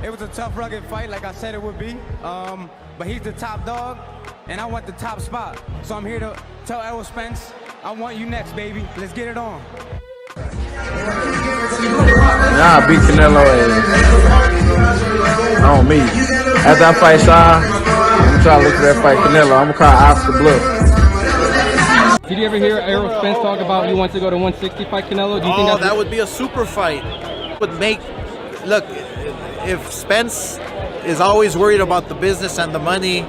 It was a tough, rugged fight, like I said it would be. But he's the top dog, and I want the top spot. So I'm here to tell Errol Spence, I want you next, baby. Let's get it on. Nah, I beat Canelo on me. After I fight Sean, I'm trying to look for that fight Canelo. I'm gonna call Oscar Blue. Did you ever hear Errol Spence talk about he wants to go to 160 fight Canelo? Do you think that would be a super fight? Would make, look, if Spence is always worried about the business and the money,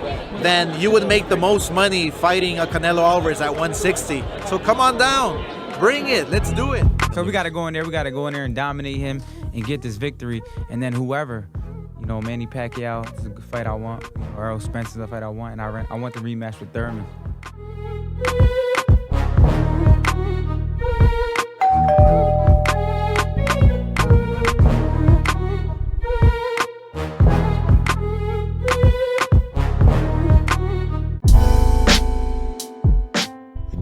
then you would make the most money fighting a Canelo Alvarez at 160. So come on down, bring it, let's do it. So we got to go in there. We got to go in there and dominate him and get this victory. And then whoever, you know, Manny Pacquiao is a good fight I want. Or Errol Spence is a fight I want. And I want the rematch with Thurman.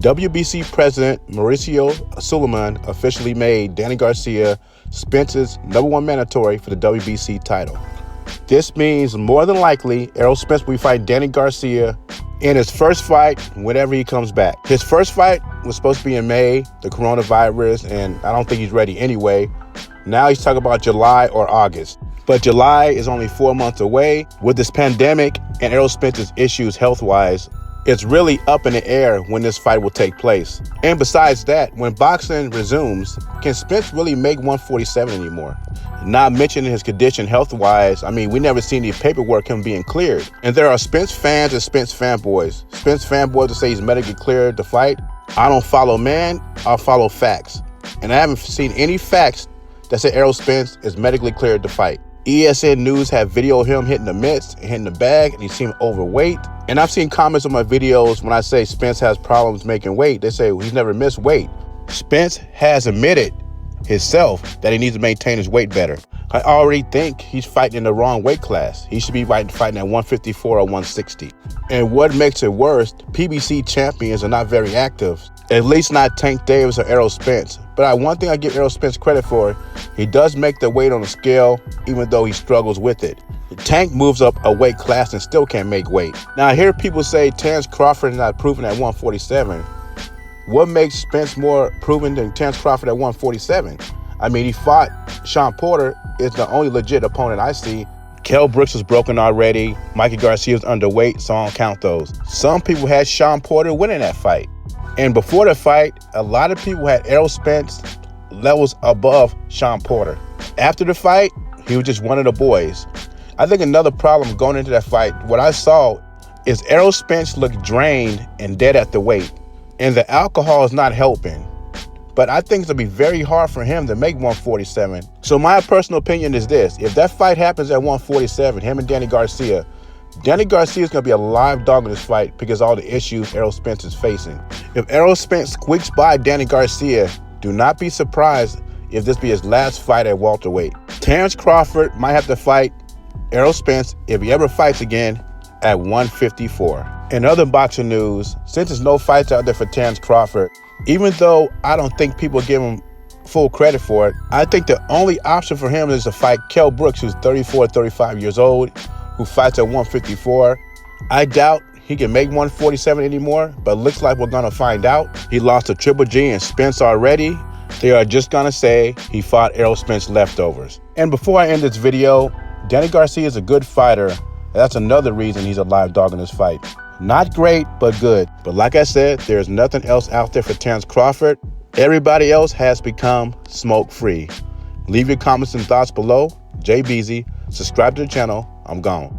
WBC President Mauricio Sulaimán officially made Danny Garcia Spence's #1 mandatory for the WBC title. This means more than likely Errol Spence will fight Danny Garcia in his first fight whenever he comes back. His first fight was supposed to be in May, the coronavirus, and I don't think he's ready anyway. Now he's talking about July or August. But July is only 4 months away. With this pandemic and Errol Spence's issues health-wise, it's really up in the air when this fight will take place. And besides that, when boxing resumes, can Spence really make 147 anymore? Not mentioning his condition health-wise, I mean, we never seen the paperwork him being cleared. And there are Spence fans and Spence fanboys. Spence fanboys that say he's medically cleared to fight. I don't follow man, I follow facts. And I haven't seen any facts that say Errol Spence is medically cleared to fight. ESN News had video of him hitting the mitts and hitting the bag, and he seemed overweight. And I've seen comments on my videos when I say Spence has problems making weight. They say he's never missed weight. Spence has admitted himself that he needs to maintain his weight better. I already think he's fighting in the wrong weight class. He should be fighting at 154 or 160. And what makes it worse, PBC champions are not very active. At least not Tank Davis or Errol Spence. But one thing I give Errol Spence credit for, he does make the weight on the scale, even though he struggles with it. Tank moves up a weight class and still can't make weight. Now I hear people say Terrence Crawford is not proven at 147. What makes Spence more proven than Terrence Crawford at 147? I mean, he fought Sean Porter. It's the only legit opponent I see. Kell Brooks was broken already. Mikey Garcia's underweight, so I don't count those. Some people had Sean Porter winning that fight. And before the fight, a lot of people had Errol Spence levels above Sean Porter. After the fight, he was just one of the boys. I think another problem going into that fight, what I saw is Errol Spence looked drained and dead at the weight. And the alcohol is not helping. But I think it's going to be very hard for him to make 147. So my personal opinion is this. If that fight happens at 147, him and Danny Garcia is going to be a live dog in this fight because of all the issues Errol Spence is facing. If Errol Spence squeaks by Danny Garcia, do not be surprised if this be his last fight at welterweight. Terrence Crawford might have to fight Errol Spence if he ever fights again at 154. In other boxing news, since there's no fights out there for Terrence Crawford, even though I don't think people give him full credit for it, I think the only option for him is to fight Kell Brooks, who's 34, 35 years old, who fights at 154. I doubt he can make 147 anymore, but looks like we're gonna find out. He lost to Triple G and Spence already. They are just gonna say he fought Errol Spence leftovers. And before I end this video, Danny Garcia is a good fighter. That's another reason he's a live dog in this fight. Not great, but good. But like I said, there's nothing else out there for Terrence Crawford. Everybody else has become smoke-free. Leave your comments and thoughts below. JBZ, subscribe to the channel. I'm gone.